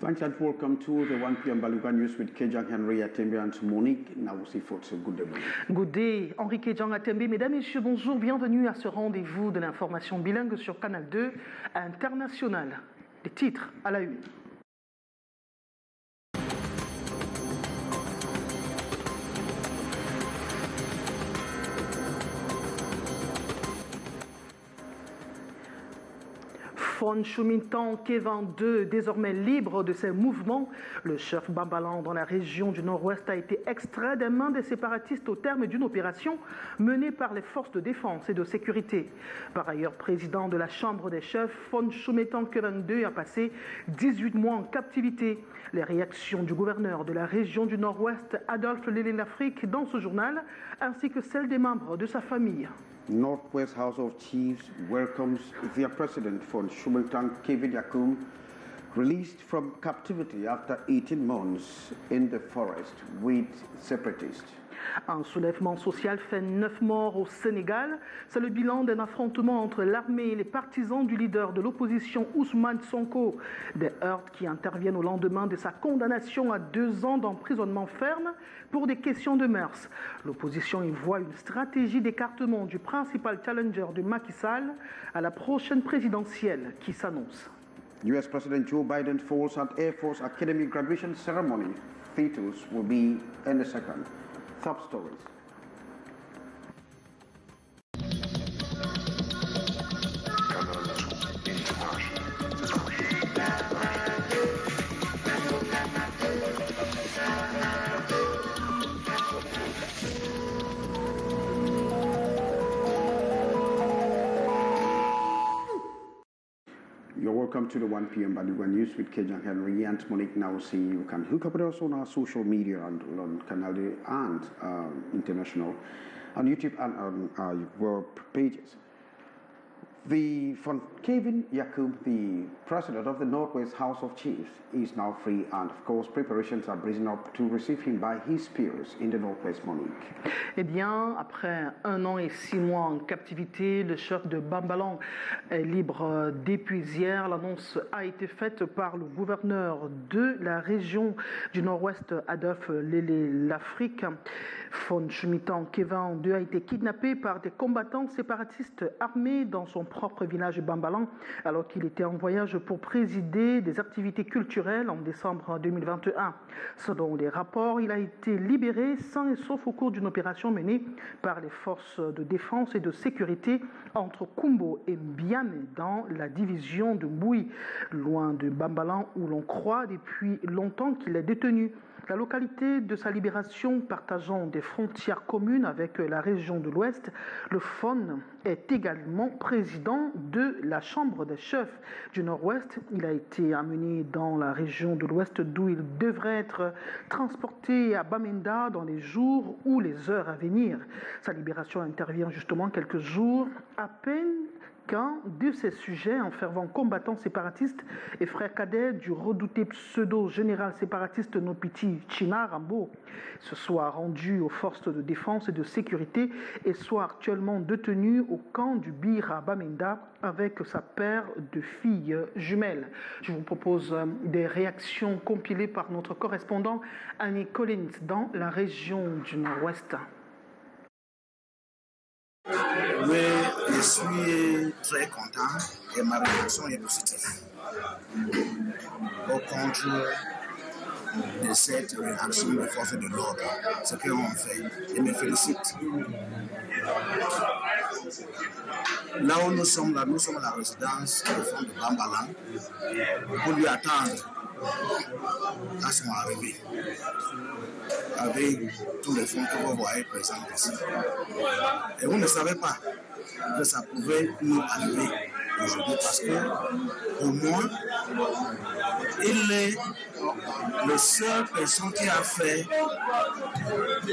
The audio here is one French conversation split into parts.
Thanks and welcome to the 1 p.m. Baluga News with Kejang Henry Atembe and Monique Nawusifot. Good day. Good day, Henri Kejang Atembe. Mesdames et messieurs, bonjour, bienvenue à ce rendez-vous de l'information bilingue sur Canal 2 International. Les titres à la une. Fon Chomintan Kevin II, désormais libre de ses mouvements, le chef Bambalan dans la région du Nord-Ouest a été extrait des mains des séparatistes au terme d'une opération menée par les forces de défense et de sécurité. Par ailleurs, président de la Chambre des chefs, Fon Chomintan Kevin II a passé 18 mois en captivité. Les réactions du gouverneur de la région du Nord-Ouest, Adolphe Lélé-Lafrique, dans ce journal, ainsi que celles des membres de sa famille. Northwest House of Chiefs welcomes their president Fon Chomintan Kevin Yakum, released from captivity after 18 months in the forest with separatists. Un soulèvement social fait 9 morts au Sénégal. C'est le bilan d'un affrontement entre l'armée et les partisans du leader de l'opposition Ousmane Sonko. Des heurts qui interviennent au lendemain de sa condamnation à 2 ans d'emprisonnement ferme pour des questions de mœurs. L'opposition y voit une stratégie d'écartement du principal challenger de Macky Sall à la prochaine présidentielle qui s'annonce. US President Joe Biden falls at Air Force Academy graduation ceremony. Fetus will be in a second. Top stories. You're welcome to the 1 p.m. Baluga News with Kejang Henry and Monique Nawusi. You can hook up with us on our social media and on Canal D and International, on YouTube and on our web pages. Von Kevin Yakum, the president of the Northwest House of Chiefs, is now free, and of course preparations are breezing up to receive him by his peers in the Northwest, Monique. Eh bien, après 1 an et 6 mois en captivité, le chef de Bambalan est libre depuis hier. L'annonce a été faite par le gouverneur de la région du Nord-Ouest, Adolphe Lélé-Lafrique. Fon Chomintan Kevin II a été kidnappé par des combattants séparatistes armés dans son propre village Bambalan, alors qu'il était en voyage pour présider des activités culturelles en décembre 2021. Selon les rapports, il a été libéré sain et sauf au cours d'une opération menée par les forces de défense et de sécurité entre Kumbo et Mbiane dans la division de Mbouy, loin de Bambalan où l'on croit depuis longtemps qu'il est détenu. La localité de sa libération partageant des frontières communes avec la région de l'Ouest, le Fon est également président de la Chambre des chefs du Nord-Ouest. Il a été amené dans la région de l'Ouest d'où il devrait être transporté à Bamenda dans les jours ou les heures à venir. Sa libération intervient justement quelques jours à peine qu'un de ses sujets, un fervent combattant séparatiste et frère cadet du redouté pseudo-général séparatiste Nopiti China Rambo, se soit rendu aux forces de défense et de sécurité et soit actuellement détenu au camp du Bir à Bamenda avec sa paire de filles jumelles. Je vous propose des réactions compilées par notre correspondant Annie Collins dans la région du Nord-Ouest. Oui, je suis très content et ma réaction est positive au contre de cette réaction des forces de l'ordre, ce qu'ils ont fait. Je me félicite. Là où nous sommes à la résidence du fond de Bambalan pour lui attendre à son arrivée, avec tous les fonds que vous voyez présents ici. Et vous ne savez pas que ça pouvait nous arriver aujourd'hui parce que, pour moi, il est la seule personne qui a fait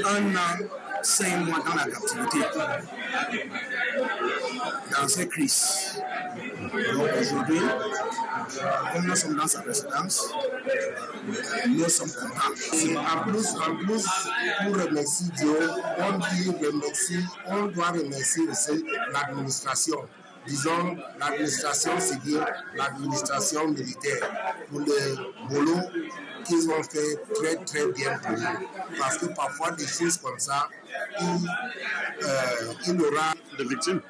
1 an, 5 mois dans la captivité, dans ces crises. Donc aujourd'hui, comme nous sommes dans sa résidence, nous sommes contents. En plus, pour remercier Dieu, on dit remercier, on doit remercier aussi l'administration. disons, l'administration civile, l'administration militaire, pour le boulot qu'ils ont fait très très bien pour nous. Parce que parfois des choses comme ça, il y aura des victimes.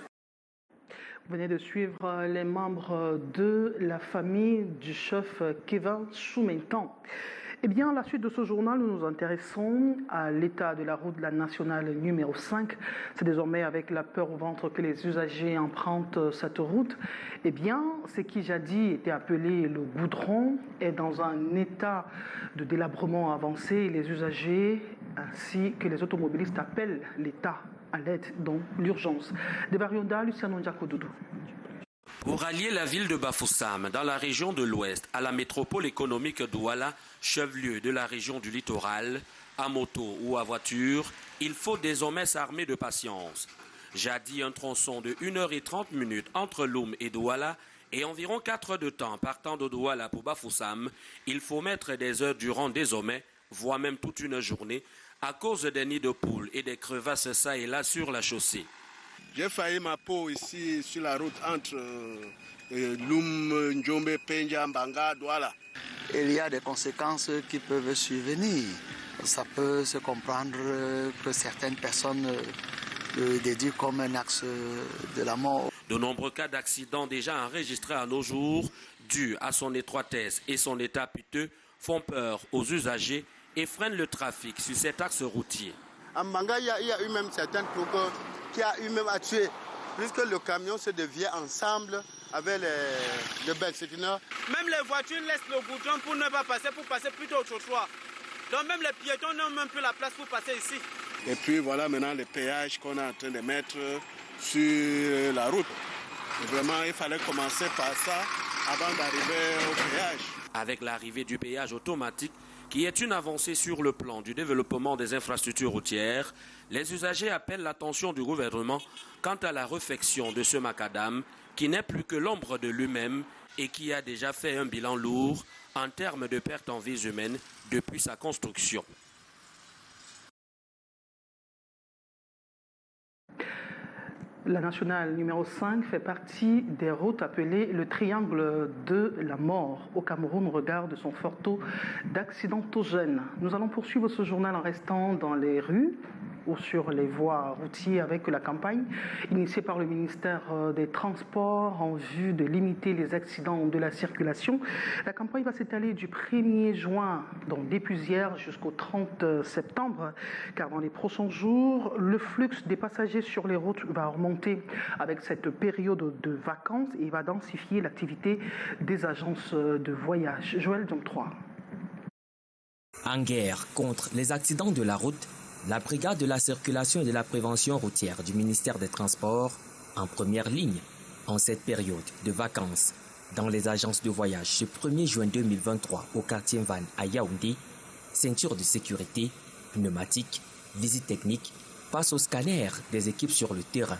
Vous venez de suivre les membres de la famille du chef Kevin Choumentan. Eh bien, à la suite de ce journal, nous nous intéressons à l'état de la route de la nationale numéro 5. C'est désormais avec la peur au ventre que les usagers empruntent cette route. Eh bien, ce qui jadis était appelé le goudron est dans un état de délabrement avancé. Les usagers ainsi que les automobilistes appellent l'État à l'aide dans l'urgence. De Barionda, Luciano Ndiakodoudou. Pour rallier la ville de Bafoussam, dans la région de l'Ouest, à la métropole économique d'Ouala, chef-lieu de la région du littoral, à moto ou à voiture, il faut désormais s'armer de patience. Jadis, un tronçon de 1h30 entre Loum et Douala et environ 4 heures de temps partant de Douala pour Bafoussam, il faut mettre des heures durant désormais, voire même toute une journée, à cause des nids de poules et des crevasses ça et là sur la chaussée. J'ai failli ma peau ici sur la route entre Loum, Ndjombe, Penja, Mbanga, Douala. Il y a des conséquences qui peuvent survenir. Ça peut se comprendre que certaines personnes le déduisent comme un axe de la mort. De nombreux cas d'accidents déjà enregistrés à nos jours, dus à son étroitesse et son état piteux, font peur aux usagers et freinent le trafic sur cet axe routier. À Mbanga, il y a eu même certains trucs qui a eu même à tuer, puisque le camion se déviait ensemble avec les bexétineurs. Même les voitures laissent le goudron pour ne pas passer, pour passer plutôt au trottoir. Donc même les piétons n'ont même plus la place pour passer ici. Et puis voilà maintenant les péages qu'on est en train de mettre sur la route. Et vraiment, il fallait commencer par ça avant d'arriver au péage. Avec l'arrivée du péage automatique, qui est une avancée sur le plan du développement des infrastructures routières, les usagers appellent l'attention du gouvernement quant à la réfection de ce macadam qui n'est plus que l'ombre de lui-même et qui a déjà fait un bilan lourd en termes de pertes en vies humaines depuis sa construction. La nationale numéro 5 fait partie des routes appelées le triangle de la mort au Cameroun au regard de son fort taux d'accidentogène. Nous allons poursuivre ce journal en restant dans les rues ou sur les voies routières avec la campagne initiée par le ministère des Transports en vue de limiter les accidents de la circulation. La campagne va s'étaler du 1er juin dans Dépuisières jusqu'au 30 septembre, car dans les prochains jours, le flux des passagers sur les routes va augmenter avec cette période de vacances et va densifier l'activité des agences de voyage. Joël Diom 3. En guerre contre les accidents de la route, la brigade de la circulation et de la prévention routière du ministère des Transports en première ligne en cette période de vacances dans les agences de voyage ce 1er juin 2023 au quartier Van à Yaoundé, ceinture de sécurité, pneumatiques, visite technique, passe au scanner des équipes sur le terrain.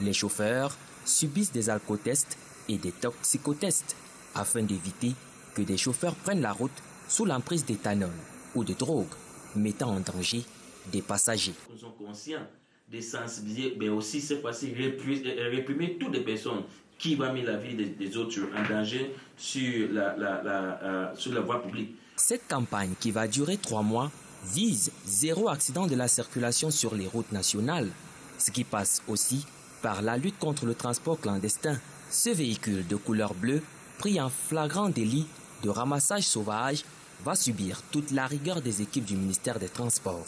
Les chauffeurs subissent des alcotests et des toxicotests afin d'éviter que des chauffeurs prennent la route sous l'emprise d'éthanol ou de drogue, mettant en danger des passagers. Nous sommes conscients de sensibiliser, mais aussi cette fois-ci réprimer toutes les personnes qui vont mettre la vie des autres en danger sur la voie publique. Cette campagne qui va durer 3 mois vise 0 accident de la circulation sur les routes nationales, ce qui passe aussi par la lutte contre le transport clandestin. Ce véhicule de couleur bleue, pris en flagrant délit de ramassage sauvage, va subir toute la rigueur des équipes du ministère des Transports.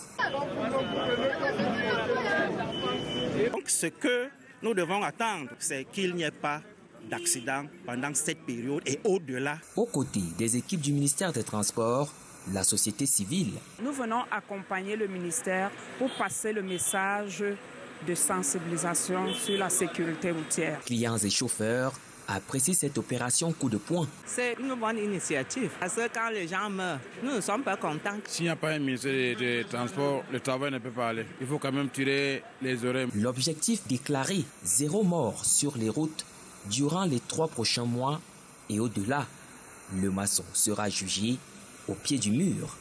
Donc ce que nous devons attendre, c'est qu'il n'y ait pas d'accident pendant cette période et au-delà. Aux côtés des équipes du ministère des Transports, la société civile. Nous venons accompagner le ministère pour passer le message de sensibilisation sur la sécurité routière. Clients et chauffeurs apprécient cette opération coup de poing. C'est une bonne initiative parce que quand les gens meurent, nous ne sommes pas contents. S'il n'y a pas un ministère des Transports, le travail ne peut pas aller. Il faut quand même tirer les oreilles. L'objectif déclaré, 0 mort sur les routes durant les 3 prochains mois et au-delà. Le maçon sera jugé au pied du mur.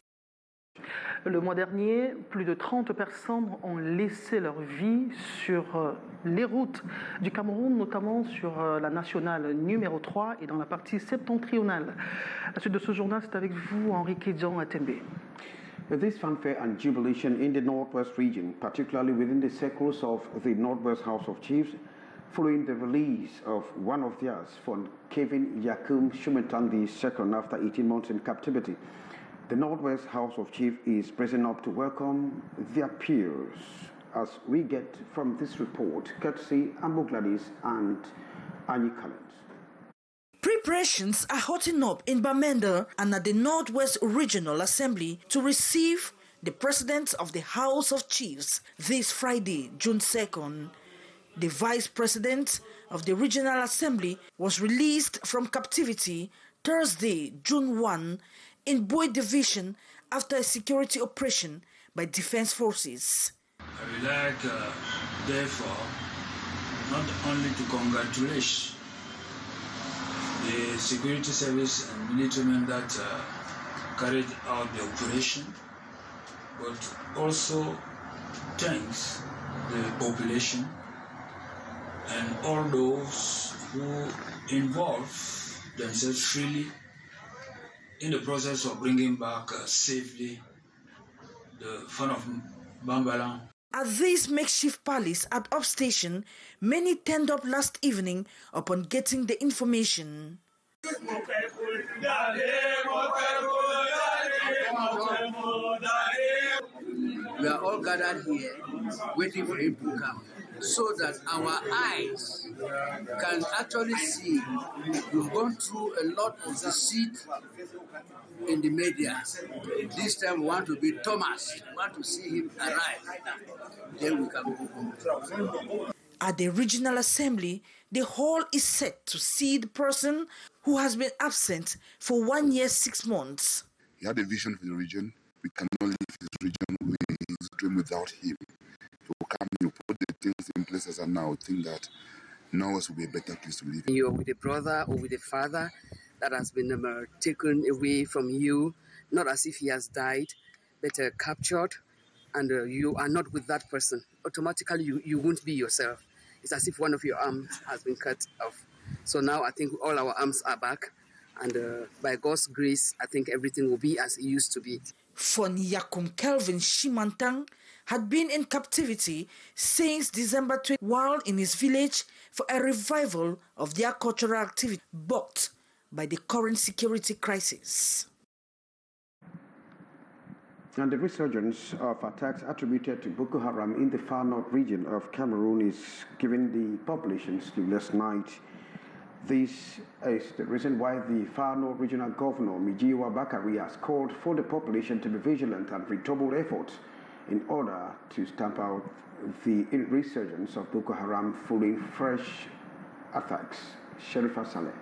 Le mois dernier, plus de 30 personnes ont laissé leur vie sur les routes du Cameroun, notamment sur la nationale numéro 3 et dans la partie septentrionale. La suite de ce journal, c'est avec vous, Henrique Dion Atembe. This fanfare and jubilation in the Northwest region, particularly within the circles of the Northwest House of Chiefs, following the release of one of theirs, von Kevin Yakum Shumentan II, after 18 months in captivity. The Northwest House of Chiefs is present up to welcome their peers, as we get from this report, courtesy Ambo Gladys and Annie Collins. Preparations are hotting up in Bamenda and at the Northwest Regional Assembly to receive the President of the House of Chiefs this Friday, June 2nd. The Vice President of the Regional Assembly was released from captivity Thursday, June 1, in Boy Division after a security operation by Defense Forces. I would like, therefore, not only to congratulate the security service and military men that carried out the operation, but also thanks the population and all those who involve themselves freely in the process of bringing back safely the fun of Bambalang. At this makeshift palace at Up Station, many turned up last evening upon getting the information. We are all gathered here waiting for him to come, so that our eyes can actually see. We've gone through a lot of deceit in the media. This time we want to be Thomas. We want to see him arrive. Then we can go home. At the Regional Assembly, the hall is set to see the person who has been absent for 1 year, 6 months. He had a vision for the region. We cannot leave his region with his dream without him. So come, you put the things in place as I now think that Norwest will be a better place to live. You're with a brother or with a father that has been taken away from you, not as if he has died, but captured, and you are not with that person. Automatically, you won't be yourself. It's as if one of your arms has been cut off. So now I think all our arms are back, and by God's grace, I think everything will be as it used to be. Von Yakum Kelvin Shimantang had been in captivity since December 20, while in his village for a revival of their cultural activity, balked by the current security crisis. And the resurgence of attacks attributed to Boko Haram in the far north region of Cameroon is giving the population sleepless night. This is the reason why the far north regional governor, Mijiwa Bakari, has called for the population to be vigilant and redouble efforts in order to stamp out the resurgence of Boko Haram following fresh attacks. Sherifa Saleh.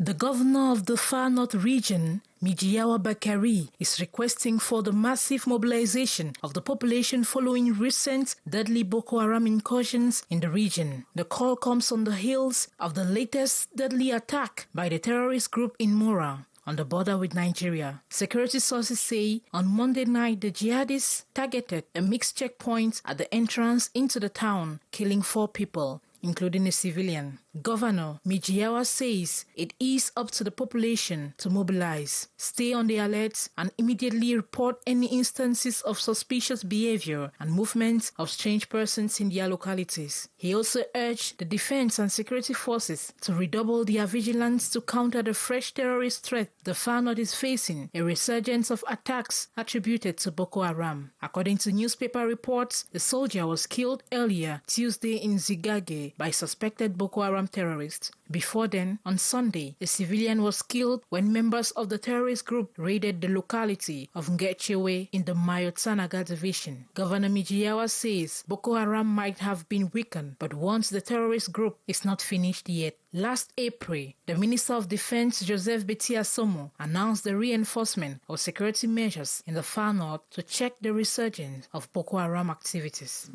The governor of the Far North region, Mijiawa Bakari, is requesting for the massive mobilization of the population following recent deadly Boko Haram incursions in the region. The call comes on the heels of the latest deadly attack by the terrorist group in Mura, on the border with Nigeria. Security sources say on Monday night the jihadists targeted a mixed checkpoint at the entrance into the town, killing 4 people, including a civilian. Governor Mijiawa says it is up to the population to mobilize, stay on the alert, and immediately report any instances of suspicious behavior and movements of strange persons in their localities. He also urged the defense and security forces to redouble their vigilance to counter the fresh terrorist threat the Far North is facing, a resurgence of attacks attributed to Boko Haram. According to newspaper reports, the soldier was killed earlier Tuesday in Zigage by suspected Boko Haram terrorists. Before then, on Sunday, a civilian was killed when members of the terrorist group raided the locality of Ngechewe in the Mayo-Tsanaga division. Governor Mijiawa says Boko Haram might have been weakened, but wants the terrorist group is not finished yet. Last April, the Minister of Defense Joseph Betia Somo announced the reinforcement of security measures in the Far North to check the resurgence of Boko Haram activities.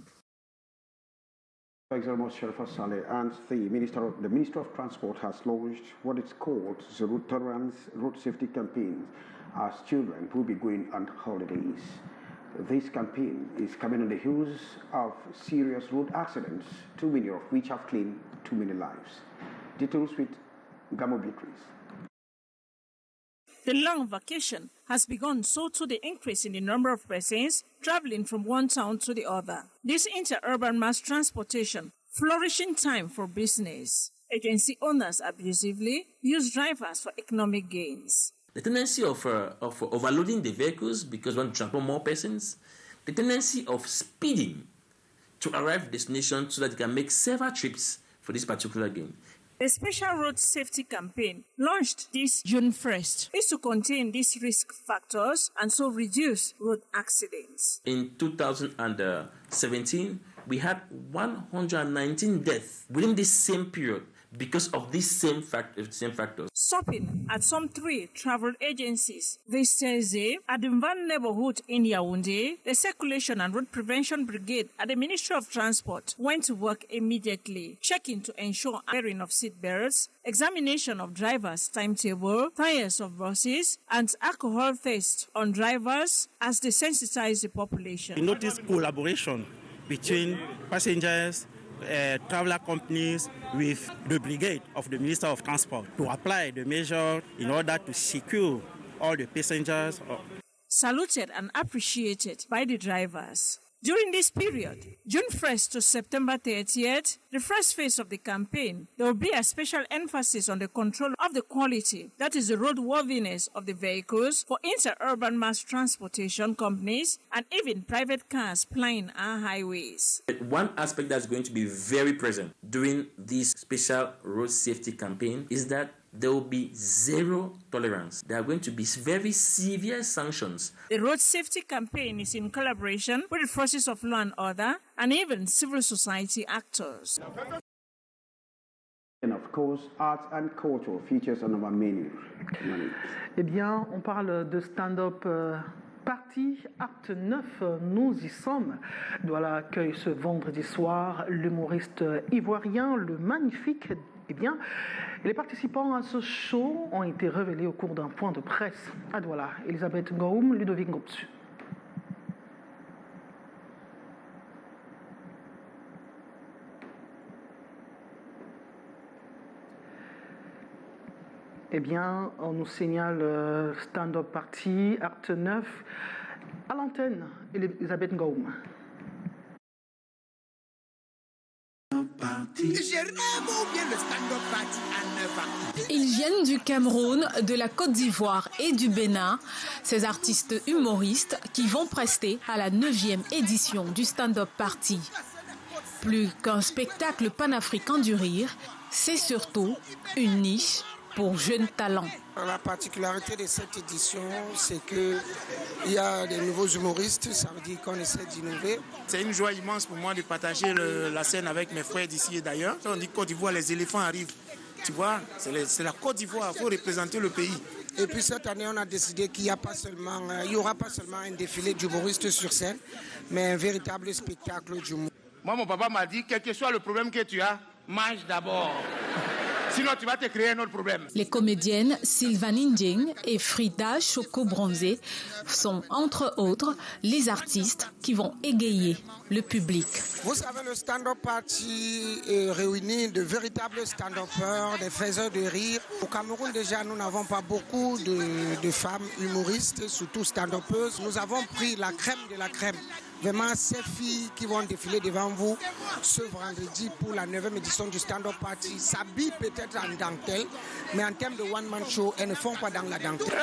Thanks very much, Sherifa Saleh. And the Minister of Transport has launched what is called the Route Tolerance Road Safety Campaign as children will be going on holidays. This campaign is coming on the heels of serious road accidents, too many of which have claimed too many lives. Details with Gamo Beatrice. The long vacation has begun, so too the increase in the number of persons traveling from one town to the other. This interurban mass transportation, flourishing time for business. Agency owners abusively use drivers for economic gains. The tendency of overloading the vehicles because we want to transport more persons, the tendency of speeding to arrive at destination so that they can make several trips for this particular gain. The special road safety campaign launched this June 1st is to contain these risk factors and so reduce road accidents. In 2017, we had 119 deaths within this same period because of these same factors. Stopping at some 3 travel agencies this Thursday at the Van neighborhood in Yaoundé, the Circulation and Road Prevention Brigade at the Ministry of Transport went to work immediately, checking to ensure wearing of seat belts, examination of drivers' timetable, tires of buses, and alcohol test on drivers as they sensitize the population. We noticed collaboration between passengers, traveler companies with the brigade of the Minister of Transport to apply the measure in order to secure all the passengers. Saluted and appreciated by the drivers. During this period, June 1st to September 30th, the first phase of the campaign, there will be a special emphasis on the control of the quality, that is the roadworthiness of the vehicles for interurban mass transportation companies and even private cars plying our highways. One aspect that's going to be very present during this special road safety campaign is that there will be zero tolerance. There are going to be very severe sanctions. The road safety campaign is in collaboration with the forces of law and order and even civil society actors. And of course, arts and culture features on our menu. Eh bien, on parle de stand-up party, acte 9, nous y sommes. Douala accueille ce vendredi soir l'humoriste ivoirien, le magnifique. Eh bien, les participants à ce show ont été révélés au cours d'un point de presse à Douala. Elisabeth Ngoum, Ludovic Ngopsu. Eh bien, on nous signale stand-up party, acte 9. À l'antenne, Elisabeth Ngoum. Ils viennent du Cameroun, de la Côte d'Ivoire et du Bénin, ces artistes humoristes qui vont prester à la 9e édition du stand-up party. Plus qu'un spectacle panafricain du rire, c'est surtout une niche pour jeunes talents. La particularité de cette édition, c'est qu'il y a des nouveaux humoristes, ça veut dire qu'on essaie d'innover. C'est une joie immense pour moi de partager la scène avec mes frères d'ici et d'ailleurs. On dit Côte d'Ivoire, les éléphants arrivent. Tu vois, c'est la Côte d'Ivoire, il faut représenter le pays. Et puis cette année, on a décidé qu'il n'y aura pas seulement un défilé d'humoristes sur scène, mais un véritable spectacle d'humour. Moi, mon papa m'a dit, quel que soit le problème que tu as, mange d'abord. Sinon, tu vas te créer un autre problème. Les comédiennes Sylvanie Ndieng et Frida Choco-Bronzé sont, entre autres, les artistes qui vont égayer le public. Vous savez, le stand-up party réunit de véritables stand-uppers, des faiseurs de rire. Au Cameroun, déjà, nous n'avons pas beaucoup de femmes humoristes, surtout stand-uppeuses. Nous avons pris la crème de la crème. Vraiment, ces filles qui vont défiler devant vous ce vendredi pour la 9e édition du stand-up party s'habillent peut-être en dentelle, mais en termes de one-man show, elles ne font pas dans la dentelle.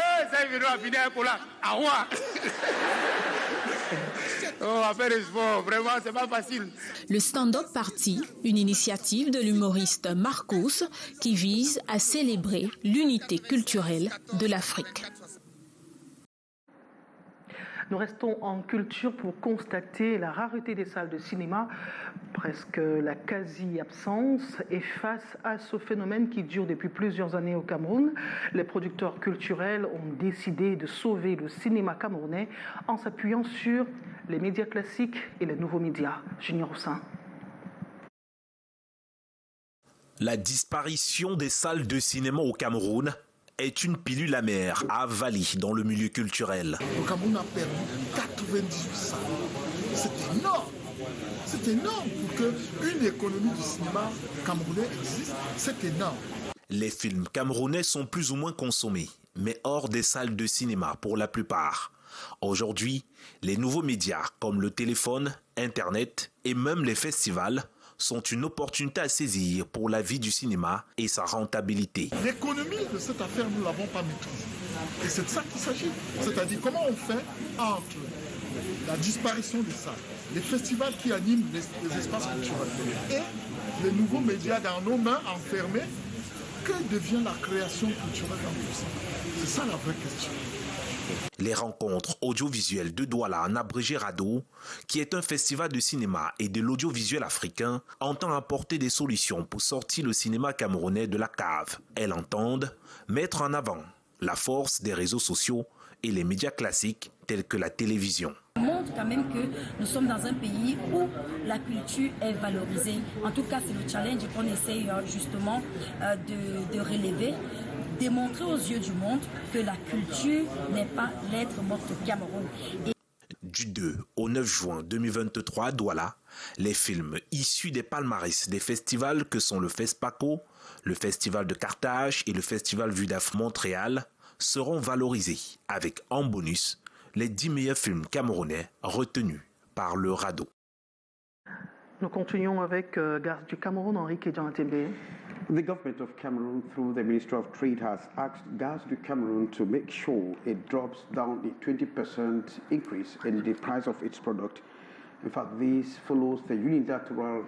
Vraiment, c'est pas facile. Le stand-up party, une initiative de l'humoriste Marcos qui vise à célébrer l'unité culturelle de l'Afrique. Nous restons en culture pour constater la rareté des salles de cinéma, presque la quasi-absence, et face à ce phénomène qui dure depuis plusieurs années au Cameroun, les producteurs culturels ont décidé de sauver le cinéma camerounais en s'appuyant sur les médias classiques et les nouveaux médias. Junior Roussin. La disparition des salles de cinéma au Cameroun est une pilule amère à avaler dans le milieu culturel. Le Cameroun a perdu 98 salles. C'est énorme. C'est énorme pour qu'une économie du cinéma camerounais existe. C'est énorme. Les films camerounais sont plus ou moins consommés, mais hors des salles de cinéma pour la plupart. Aujourd'hui, les nouveaux médias comme le téléphone, Internet et même les festivals sont une opportunité à saisir pour la vie du cinéma et sa rentabilité. L'économie de cette affaire, nous ne l'avons pas maîtrisée. Et c'est de ça qu'il s'agit. C'est-à-dire comment on fait entre la disparition des salles, les festivals qui animent les espaces culturels et les nouveaux médias dans nos mains enfermés. Que devient la création culturelle dans tout ça? C'est ça la vraie question. Les rencontres audiovisuelles de Douala en abrégé RADO, qui est un festival de cinéma et de l'audiovisuel africain, entend apporter des solutions pour sortir le cinéma camerounais de la cave. Elles entendent mettre en avant la force des réseaux sociaux et les médias classiques tels que la télévision. On montre quand même que nous sommes dans un pays où la culture est valorisée. En tout cas, c'est le challenge qu'on essaye justement de relever. Démontrer aux yeux du monde que la culture n'est pas lettre morte au Cameroun. Du 2 au 9 juin 2023 à Douala, les films issus des palmarès des festivals que sont le FESPACO, le Festival de Carthage et le Festival Vue d'Afrique Montréal seront valorisés avec en bonus les 10 meilleurs films camerounais retenus par le RADO. Nous continuons avec Gaz du Cameroun, Henrique Djantembe. The government of Cameroon, through the Ministry of Trade, has asked Gaz du Cameroun to make sure it drops down the 20% increase in the price of its product. In fact, this follows the unilateral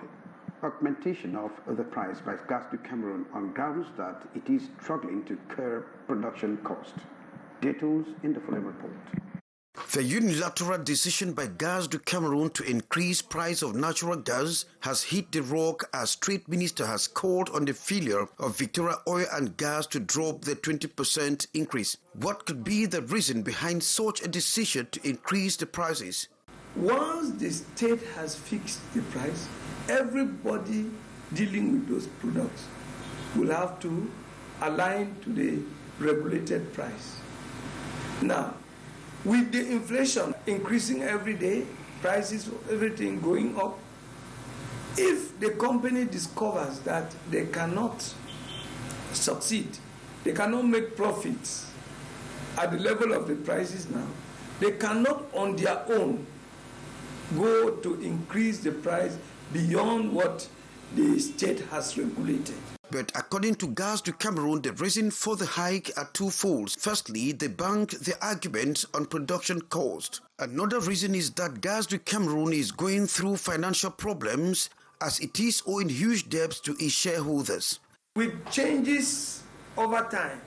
augmentation of the price by Gaz du Cameroun on grounds that it is struggling to curb production cost. Details in the following report. The unilateral decision by Gaz du Cameroun to increase price of natural gas has hit the rock as Trade Minister has called on the failure of Victoria Oil and Gas to drop the 20% increase. What could be the reason behind such a decision to increase the prices? Once the state has fixed the price, everybody dealing with those products will have to align to the regulated price. Now, with the inflation increasing every day, prices of everything going up, if the company discovers that they cannot succeed, they cannot make profits at the level of the prices now, they cannot on their own go to increase the price beyond what the state has regulated. But according to Gaz du Cameroun, the reason for the hike are twofold. Firstly, they banked the argument on production cost. Another reason is that Gaz du Cameroun is going through financial problems as it is owing huge debts to its shareholders. With changes over time,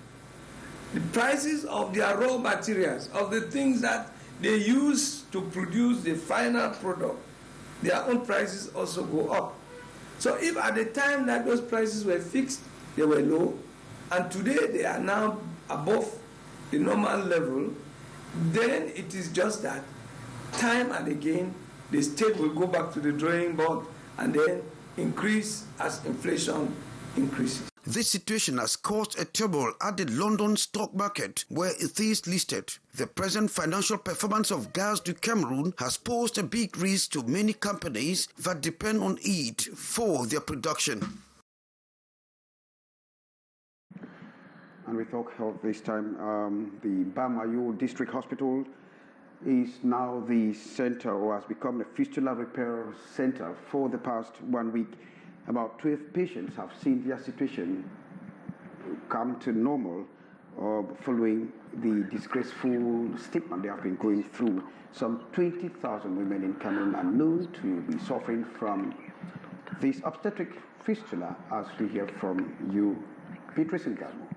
the prices of their raw materials, of the things that they use to produce the final product, their own prices also go up. So if at the time that those prices were fixed, they were low, and today they are now above the normal level, then it is just that time and again the state will go back to the drawing board and then increase as inflation increases. This situation has caused a trouble at the London stock market where it is listed. The present financial performance of Gaz du Cameroun has posed a big risk to many companies that depend on it for their production. And we talk health this time. The Bamayo District Hospital is now the center, or has become a fistula repair center for the past 1 week. About 12 patients have seen their situation come to normal following the disgraceful stigma they have been going through. Some 20,000 women in Cameroon are known to be suffering from this obstetric fistula, as we hear from you, Beatrice Ngamo.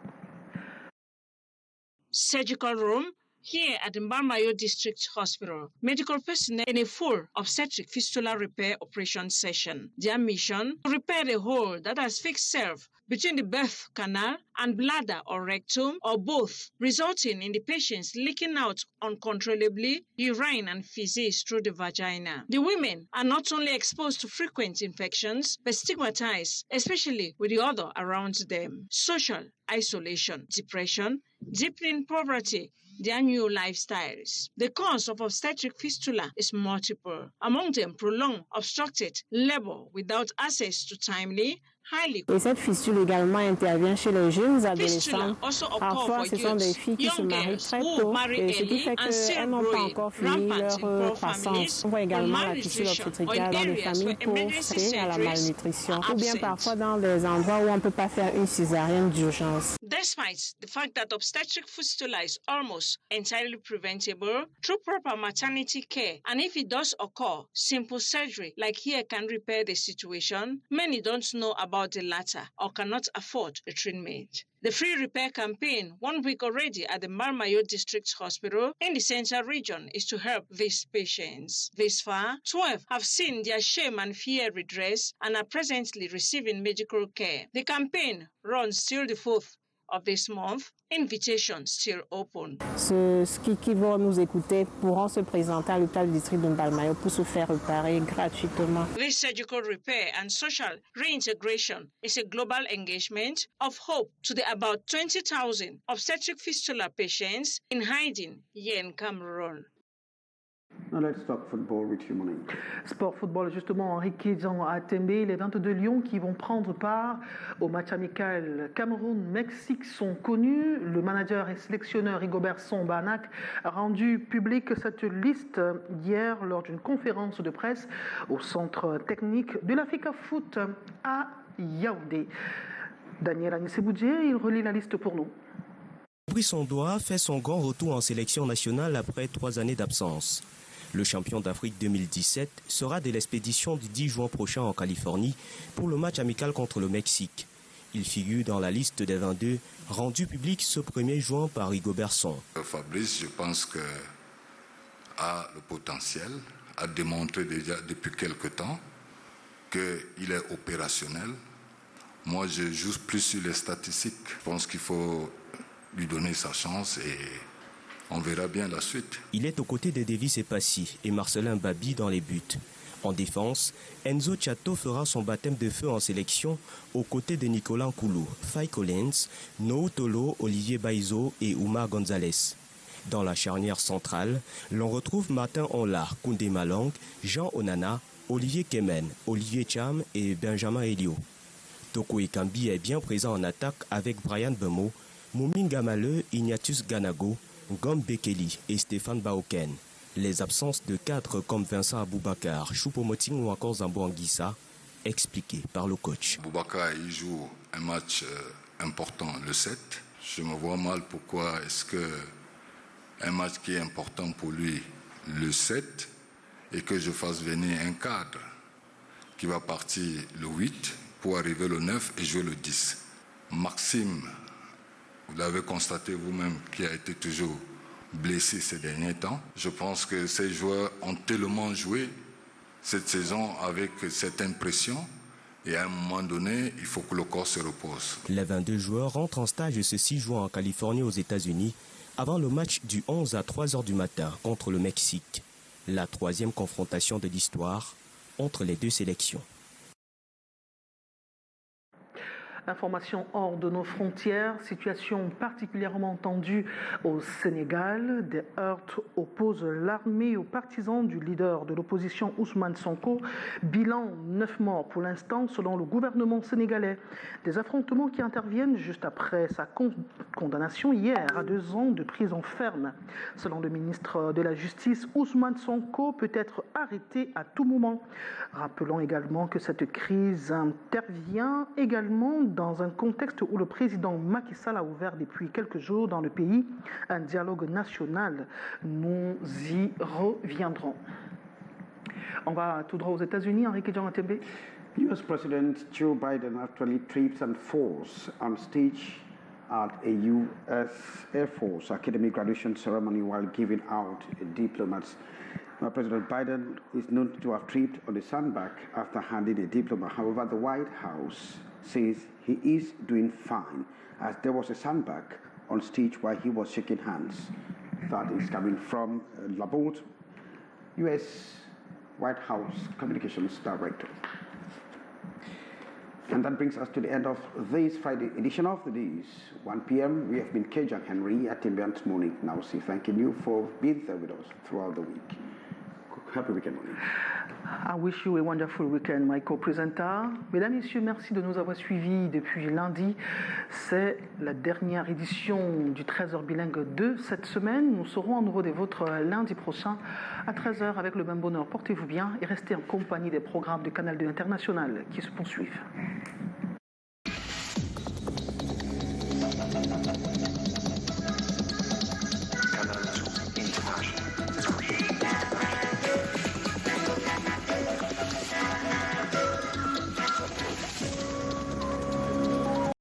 Surgical room here at the Bamayo District Hospital. Medical personnel in a full obstetric fistula repair operation session. Their mission: to repair the hole that has fixed itself between the birth canal and bladder or rectum, or both, resulting in the patients leaking out uncontrollably urine and feces through the vagina. The women are not only exposed to frequent infections, but stigmatized, especially with the other around them. Social isolation, depression, deepening poverty, their new lifestyles. The cause of obstetric fistula is multiple. Among them, prolonged obstructed labor without access to timely, highly. Et cette fistule également intervient chez les jeunes adolescents. Parfois, ce sont des filles qui se marient très tôt, et ce qui fait qu'elles n'ont pas encore fini leur croissance. On voit également la fistule obstétricale dans des familles pauvres et à la malnutrition, ou bien parfois dans des endroits où on ne peut pas faire une césarienne d'urgence. Despite the fact that obstetric fistula is almost entirely preventable through proper maternity care, and if it does occur, simple surgery like here can repair the situation, many don't know about the latter or cannot afford the treatment. The free repair campaign, 1 week already at the Marmayo District Hospital in the Central Region, is to help these patients. This far, 12 have seen their shame and fear redressed and are presently receiving medical care. The campaign runs till the 4th of this month. Invitation still open. Ceux qui vont nous écouter pourront se présenter à l'hôpital du district de Mbalmayo pour se faire réparer gratuitement. This surgical repair and social reintegration is a global engagement of hope to the about 20,000 obstetric fistula patients in hiding here in Cameroon. Now let's talk football with you, Monique. Sport football, justement, Henrique Jean Atembe, les 22 Lions qui vont prendre part au match amical Cameroun-Mexique sont connus. Le manager et sélectionneur Rigobert Song-Banak a rendu publique cette liste hier lors d'une conférence de presse au centre technique de l'Africa Foot à Yaoundé. Daniel Agnès-Boudjier, il relit la liste pour nous. Brisson Doigt fait son grand retour en sélection nationale après 3 années d'absence. Le champion d'Afrique 2017 sera de l'expédition du 10 juin prochain en Californie pour le match amical contre le Mexique. Il figure dans la liste des 22 rendus publics ce 1er juin par Rigobert Song. Fabrice, je pense que a le potentiel, a démontré déjà depuis quelque temps qu'il est opérationnel. Moi, je joue plus sur les statistiques. Je pense qu'il faut lui donner sa chance et on verra bien la suite. Il est aux côtés de Davis Epassi et Marcelin Babi dans les buts. En défense, Enzo Chato fera son baptême de feu en sélection aux côtés de Nicolas Nkoulou, Faye Collins, Noou Tolo, Olivier Baizo et Oumar Gonzalez. Dans la charnière centrale, l'on retrouve Martin Onla, Koundé Malang, Jean Onana, Olivier Kemen, Olivier Cham et Benjamin Elio. Toko Ekambi est bien présent en attaque avec Brian Bemo, Moumine Gamale, Ignatius Ganago, Gom Bekeli et Stéphane Baoken. Les absences de cadres comme Vincent Aboubakar, Choupo-Moting ou encore Zambo Anguissa, expliquées par le coach. Aboubakar, il joue un match important, le 7. Je me vois mal pourquoi est-ce qu'un match qui est important pour lui, le 7, et que je fasse venir un cadre qui va partir le 8 pour arriver le 9 et jouer le 10. Maxime, vous l'avez constaté vous-même, qui a été toujours blessé ces derniers temps. Je pense que ces joueurs ont tellement joué cette saison avec cette impression et à un moment donné, il faut que le corps se repose. Les 22 joueurs rentrent en stage ce 6 juin en Californie aux États-Unis avant le match du 11 à 3h du matin contre le Mexique. La 3e confrontation de l'histoire entre les deux sélections. Information hors de nos frontières, situation particulièrement tendue au Sénégal. Des heurts opposent l'armée aux partisans du leader de l'opposition Ousmane Sonko. Bilan 9 morts pour l'instant selon le gouvernement sénégalais. Des affrontements qui interviennent juste après sa condamnation hier à 2 ans de prison ferme. Selon le ministre de la Justice, Ousmane Sonko peut être arrêté à tout moment. Rappelons également que cette crise intervient également dans un contexte où le président Macky Sall a ouvert depuis quelques jours dans le pays un dialogue national. Nous y reviendrons. On va tout droit aux États-Unis, Henrique Jean Atembe. US President Joe Biden actually trips and falls on stage at a US Air Force Academy graduation ceremony while giving out diplomats. President Biden is known to have tripped on the sandbag after handing a diploma. However, the White House says he is doing fine, as there was a sandbag on stage while he was shaking hands. That is coming from Laborde, U.S. White House Communications Director. And that brings us to the end of this Friday edition of the News. 1 p.m. We have been Kejan Henry at Timbiant Morning. Now, thanking you for being there with us throughout the week. Happy weekend, Monique. I wish you a wonderful weekend, my co-présentateur. Mesdames, Messieurs, merci de nous avoir suivis depuis lundi. C'est la dernière édition du 13h bilingue de cette semaine. Nous serons à nouveau des vôtres lundi prochain à 13h avec le même bonheur. Portez-vous bien et restez en compagnie des programmes du Canal 2 International qui se poursuivent.